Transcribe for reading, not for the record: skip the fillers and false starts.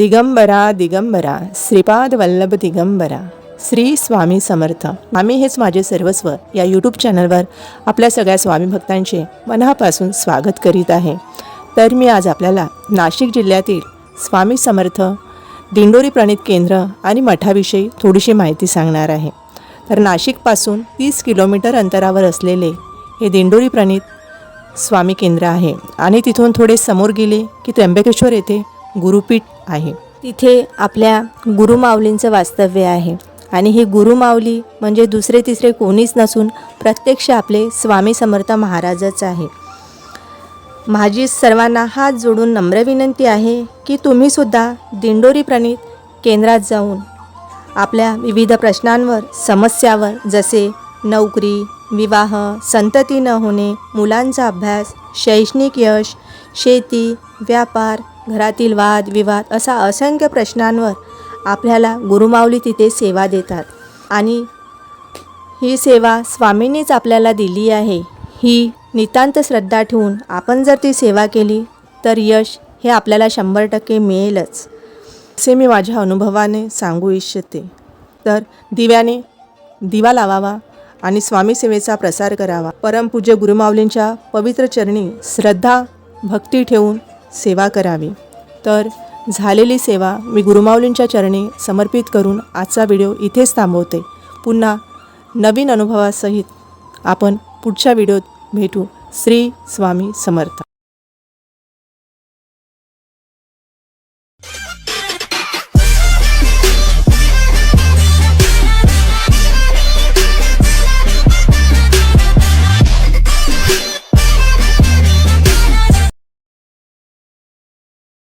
दिगंबरा दिगंबरा श्रीपाद वल्लभ दिगंबरा श्री स्वामी समर्थ। आम्ही हेच माझे सर्वस्व या यूट्यूब चॅनलवर आपल्या सगळ्या स्वामी भक्तांचे मनापासून स्वागत करीत आहे। तर मी आज आपल्याला नाशिक जिल्ह्यातील स्वामी समर्थ दिंडोरी प्रणित केंद्र आणि मठाविषयी थोडीशी माहिती सांगणार आहे। तर नाशिकपासून 30 किलोमीटर अंतरावर असलेले हे दिंडोरी प्रणित स्वामी केंद्र आहे आणि तिथून थोडे समोर गेले की त्र्यंबकेश्वर येथे गुरुपीठ आहे। तिथे आपल्या गुरुमाऊलींचं वास्तव्य आहे आणि हे गुरुमाऊली म्हणजे दुसरे तिसरे कोणीच नसून प्रत्यक्ष आपले स्वामी समर्थ महाराजच आहे। माझी सर्वांना हात जोडून नम्र विनंती आहे की तुम्ही सुद्धा दिंडोरी प्रणित केंद्रात जाऊन आपल्या विविध प्रश्नांवर समस्यावर जसे नोकरी, विवाह, संतती न होणे, मुलांचा अभ्यास, शैक्षणिक यश, शेती, व्यापार, घरातील वाद विवाद असा असंख्य प्रश्नांवर आपल्याला गुरुमाऊली तिथे सेवा देतात आणि ही सेवा स्वामींनीच आपल्याला दिली आहे। ही नितांत श्रद्धा ठेवून आपण जर ती सेवा केली तर यश हे आपल्याला 100% मिळेलच असे मी माझ्या अनुभवाने सांगू इच्छिते। तर दिव्याने दिवा लावावा आणि स्वामी सेवेचा प्रसार करावा। परमपूज्य गुरुमाऊलींच्या पवित्र चरणी श्रद्धा भक्ती ठेवून सेवा करावी। तर झालेली सेवा मी गुरुमाऊलींच्या चरणी समर्पित करून आजचा व्हिडिओ इथेच थांबवते। पुन्हा नवीन अनुभवासहित आपण पुढच्या व्हिडिओत भेटू। श्री स्वामी समर्थ।